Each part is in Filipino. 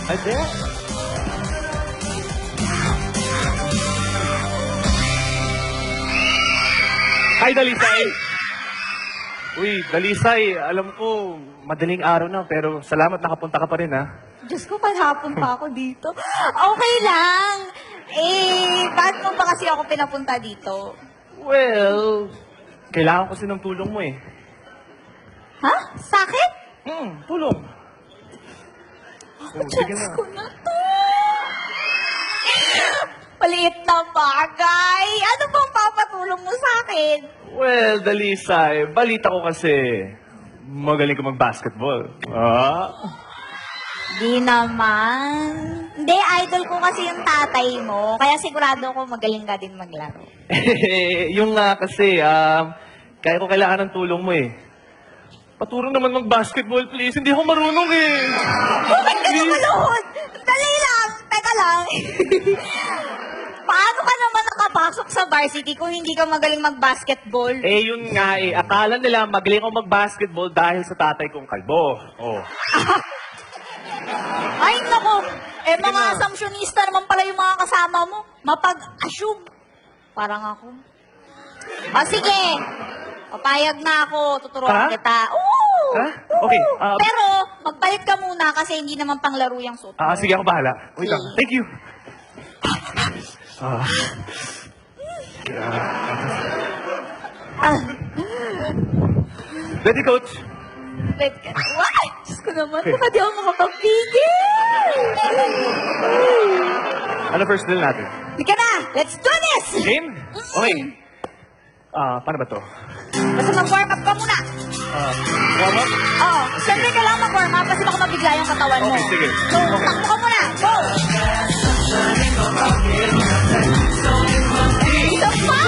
Ay, di. Hi, Dalisay! Uy, Dalisay, alam ko, madaling araw na, pero salamat nakapunta ka pa rin, ha? Diyos ko, panghapon pa ako dito. Okay lang. Bakit mo ba kasi ako pinapunta dito? Well, kailangan ko kasi ng tulong mo, eh. Ha? Sakit? Tulong. Sige Diyos na. ko na to. Maliit na bagay. Ano bang papatulong mo sa akin? Well, Dalisay, balita ko kasi magaling ka mag-basketball. Ah? Di naman. Hindi, idol ko kasi yung tatay mo. Kaya sigurado ko magaling ka din maglaro. Yung nga kasi, kaya ko kailangan ng tulong mo, eh. Paturo naman mag-basketball, please. Hindi ako marunong, eh. Bakit ka naman luhod? Dali lang. Teka lang. Paano ka naman nakapasok sa varsity kung hindi ka magaling mag-basketball? Eh, yun nga, eh. Akala nila magaling ako mag-basketball dahil sa tatay kong kalbo. Oh. Ay, nako. Mga assumptionista naman pala yung mga kasama mo. Mapag-assume. Parang ako. Sige. Papayag na ako. Tuturuan Ha? kita. Oo! Ha? Okay, Pero, magpalit ka muna kasi hindi naman panglaro yung suit mo. Sige, ako bahala. Wait lang. Okay. Thank you. Ready, coach? Wait ka. Why? Diyos ko naman. Baka di ako makapagpigil. Ano first drill natin? Halika na. Let's do this! Game? Okay. Paano ba to? Basta mag-warm up ka muna. Warm up? Oo. Siyempre kailangan mag-warm up kasi baka mabigla yung katawan mo. Okay, sige. So, takbo ka muna. Go! Isa pa!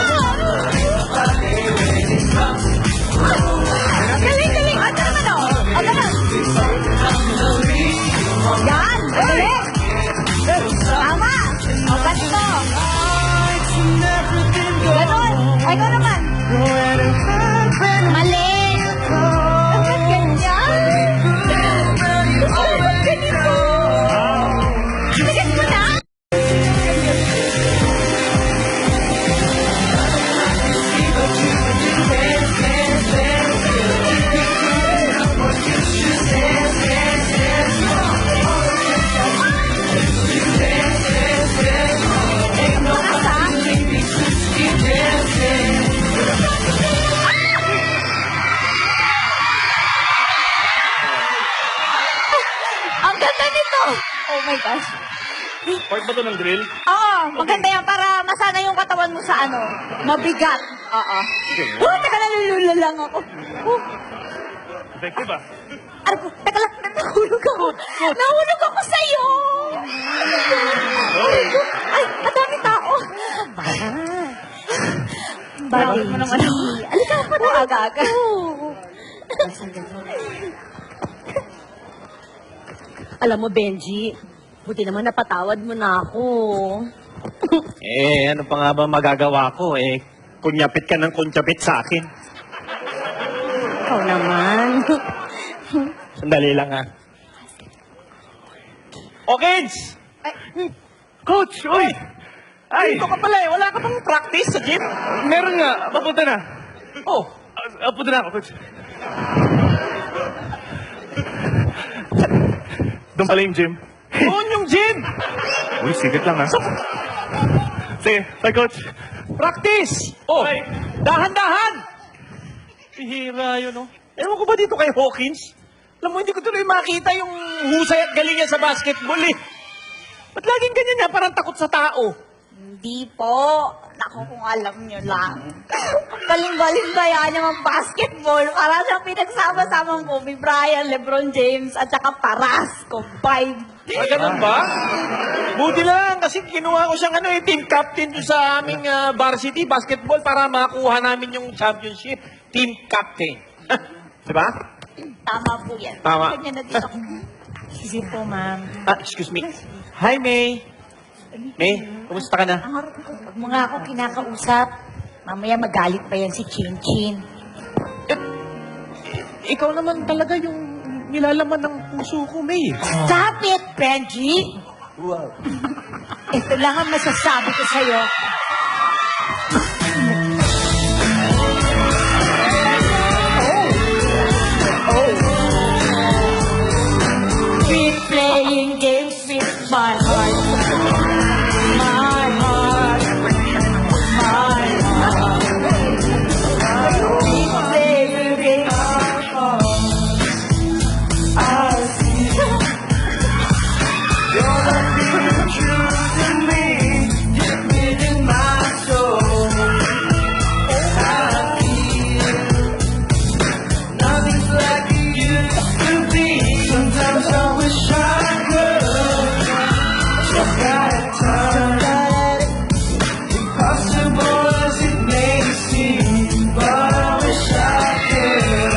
Galing, galing. Ano naman o? O, ganun. Yan! Galing! Tama! O, ganito. Ganon. Ay, ikaw naman. Mali! Bakit ganyan? Bakit ganito? Bigat mo na? Ang ganda nito! Oh my gosh. Part ba to ng drill? Oo, maganda yan para masana yung katawan mo sa ano, mabigat. Oo. Oh, teka, nalulula lang ako. Oh, Effective ba? teka lang, nahulog ako. Nahulog ako sa'yo. Ay, ang dami tao. Bakit mo naman ako? Alika pa na aga-aga. Alam mo, Benji, buti naman napatawad mo na ako. Ano pa nga ba magagawa ko? Kunyapit ka ng kunyapit sa akin. Ikaw naman. Sandali lang ha. Kids! Coach! Uy! Ay! Dito ka pala Wala ka pang practice sa gym? Meron nga. Papunta na. Oh, Punta na ako, coach. Doon pala yung gym. doon yung gym! Uy, sigit lang, ha? Sige, bye, coach. Practice! Oh, Ay. dahan-dahan! Pihira yun, oh. Ewan ko ba dito kay Hawkins? Alam mo, hindi ko tuloy makita yung husay at galing niya sa basketball, eh. Ba't laging ganyan niya? Parang takot sa tao. Hindi po. Naku, kung alam nyo lang. Galing-galing ba yan yung basketball? Para siyang pinagsama-samang Kobe Bryant, LeBron James, at saka Paras. Combined. Ganun ba? Buti lang, kasi kinuha ko siyang team captain doon sa aming varsity basketball para makuha namin yung championship. Team captain. Diba? Tama po yan. Tama. Ganyan na dito. Sige po, ma'am. Excuse me. Hi, May. May, kumusta ka na? Ang harap ko. Huwag mo nga ako kinakausap. Mamaya magalit pa yan si Chin Chin. Ikaw naman talaga yung nilalaman ng puso ko, May. Stop it, Benji! Wow. Ito lang ang masasabi ko sa'yo. Keep playing games with my heart. My heart. My heart. Keep playing games. I see you're the truth in me. You're within my soul. I feel nothing's like it used to be. Sometimes I wish I could. Just gotta turn. Impossible as it may seem, but I wish I could.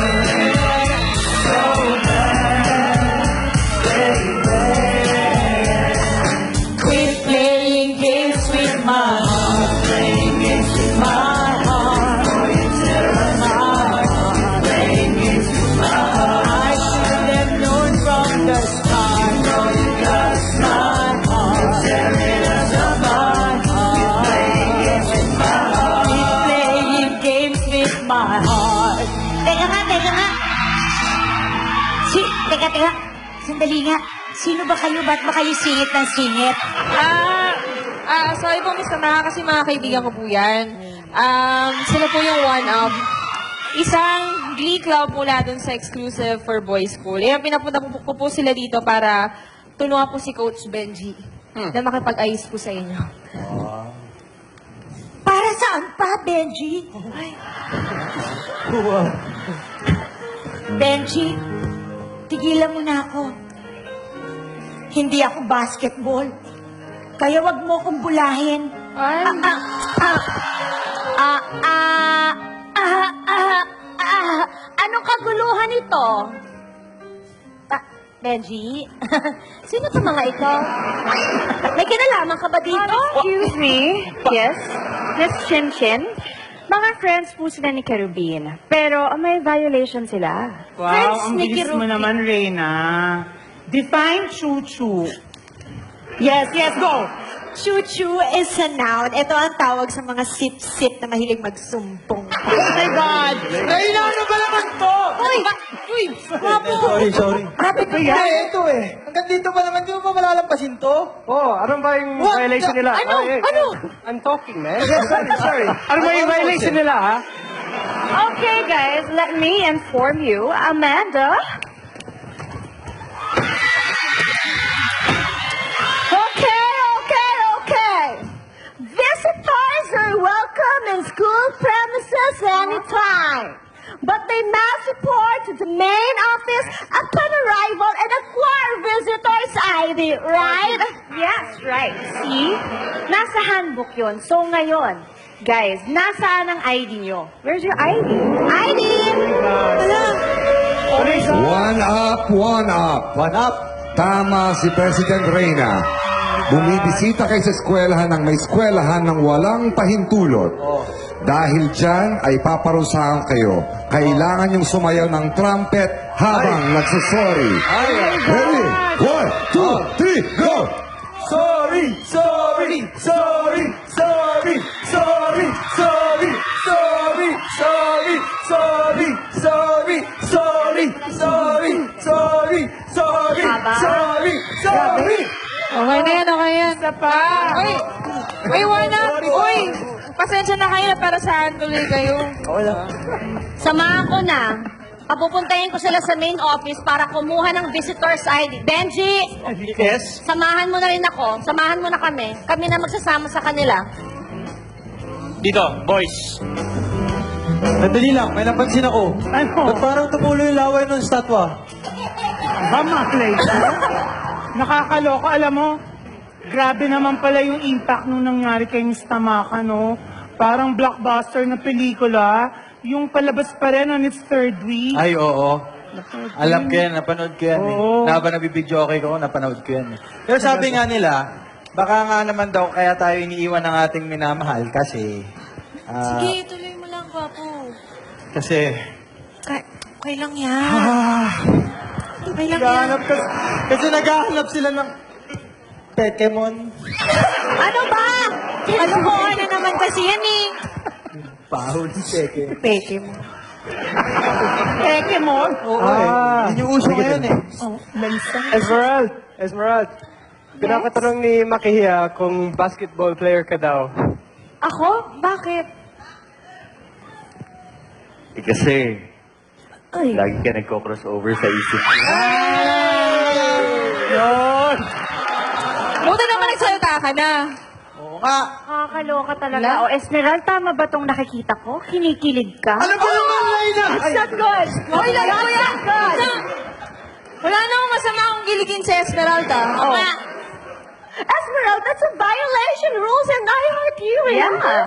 So bad, baby. Quit playing games with my heart. Playing games with my heart. Oh, you tear my heart. Playing games with my heart. I should have known from the start. You know you got my heart. You're tearing us apart. Quit playing games with my heart. Quit playing games with my heart. Teka nga, teka nga. Teka. Sandali nga. Sino ba kayo? Ba't ba kayo singit ng singit? Sorry po, Mr. Maka, kasi mga kaibigan ko po yan. Sila po yung one-up. Isang glee club mula dun sa exclusive for boys school. Pinapunta ko po sila dito para tulungan po si Coach Benji na makipag-ayos po sa inyo. Para saan pa, Benji? Benji, tigilan mo na ako. Hindi ako basketball. Kaya wag mo akong bulahin. Ay, Anong kaguluhan ito? Benji, sino to mga ito? May kinalaman ka ba dito? Excuse me. Yes, Miss Chin Chin. Mga friends po sila ni Kerubin. Pero may violation sila. Friends Wow, ang ni bilis mo Kirupin. naman, Reyna. Define chuchu. Yes, go! Chuchu is a noun. Ito ang tawag sa mga sip-sip na mahilig magsumpong. Oh my God! Reyna, ano ba naman to? Uy! Wapo! Sorry. Grabe ko yan. Ito eh. Hanggang dito pa naman, di mo pa malalampasin to? Oh, ano ba yung What violation the- nila? Ano? Ano? I'm talking, man. Sorry. Ano ba yung violation nila, ha? Okay, guys, let me inform you. Amanda. Okay. Visitors are welcome in school premises anytime. But they must report to the main office upon arrival and acquire visitor's ID, right? Yes, right. See? Nasa handbook yun. So ngayon, guys, nasaan ang ID nyo? Where's your ID? ID! One up. One up. Tama si President Reyna. Bumibisita kayo sa eskwelahan ng may eskwelahan ng walang pahintulot. Dahil dyan ay paparusahan kayo. Kailangan yung sumayaw ng trumpet habang nagsasorry. Ready? 1, 2, 3, go! Sorry. okay na yan. Isa pa. Uy, one-up. Uy, pasensya na kayo para saan tuloy kayo. Samahan ko na. Papupuntahin ko sila sa main office para kumuha ng visitor's ID. Benji! Yes? Samahan mo na rin ako. Samahan mo na kami. Kami na magsasama sa kanila. Dito, boys. Sandali lang, may napansin ako. Ano? Ba't parang tumulo yung laway ng statwa? Malay ka. Nakakaloka, alam mo. Grabe naman pala yung impact nung nangyari kay Miss Tamaka, no? Parang blockbuster na pelikula. Yung palabas pa rin on its third week. Ay, oo. Alam ko yan, napanood ko yan Oo. eh. Habang nabibidyo okay ko, napanood ko yan eh. Pero sabi nga nila, baka nga naman daw kaya tayo iniiwan ng ating minamahal kasi... Sige, tuloy mo lang, Gwapo. Kasi... Okay lang yan. Kasi naghahanap sila ng Pokemon. Ano ba? Kalokohan na naman kasi yan eh. Pahon si Peke. Peke mo. Oo yun yung uso ngayon eh. Esmerald. Pinakatanong ni Makiya kung basketball player ka daw. Ako? Bakit? Kasi, lagi ka nagko-crossover sa isip ko. Buti naman nagsalita ka na. Oo nga. Nakakaloka talaga. O, Esmeralda, tama ba tong nakikita ko? Kinikilig ka? Ano ba naman, Laina? It's not good! Hoy, lang That's kuya! not good! Wala namang masama kung giligin si Esmeralda. Oh. Esmeralda, that's a violation rules and I hurt you, remember?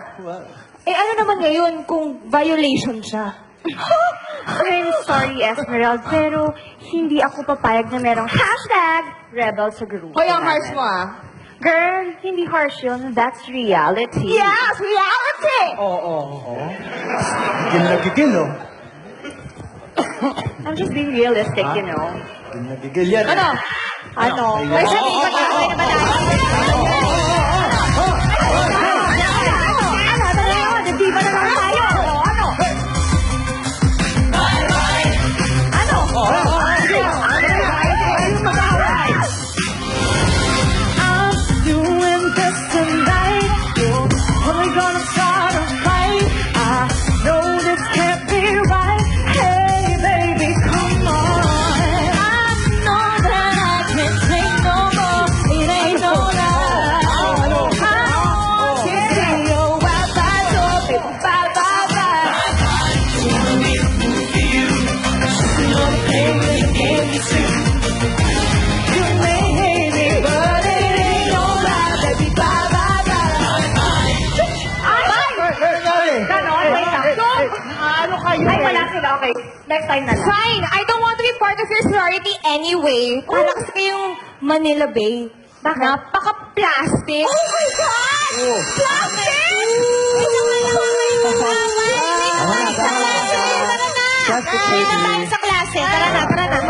Eh ano naman ngayon kung violation siya? I'm sorry, Esmeralda, pero hindi ako papayag na merong #rebel sa grupo. Hoy, ang harsh mo ah. Girl, hindi harsh yun. That's reality. Yes, reality! Oo. Gigil na gigil, oh. I'm just being realistic, you know. Gigil na gigil yan. Ano? Ano? May sabihin ba tayo? May naman tayo? Di ba naman tayo? Ano? I'm doing this tonight. You're only gonna start a fight. I know this can't be right. Hey, baby, come on. I know that I can't take no more. It ain't no lie. I want to see your bye-bye, so baby, bye-bye-bye. You may hate me, but it ain't no lie, baby, bye-bye-bye. Ganon, wait lang. Ano kayo? Ay, wala sila. Okay, next time na lang. Fine, I don't want to be part of your sorority anyway. Para kasi kayong Manila Bay. Bakit? Napaka-plastic. Oh my God! Plastic! Plastic Tara baby. tayo sa klase. Tara na.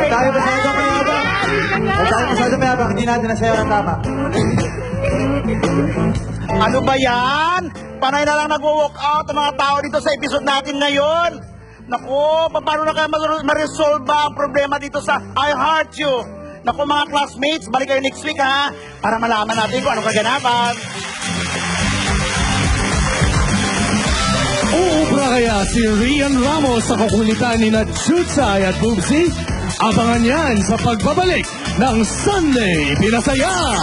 Tayo ba sa mayabang? Tayo ba sa mayabang? Hindi natin nasayaw ng tama. Ano ba yan? Panay na lang nag-walk out ang mga tao dito sa episode natin ngayon. Naku, paano na kaya ma-resolve ba ang problema dito sa I Heart You? Naku mga classmates, balik kayo next week ha, para malaman natin kung anong kaganapan. Uubra kaya si Rian Ramos sa kukulitan ni na Chutsay at Boobsy? Abangan yan sa pagbabalik ng Sunday Pinasaya!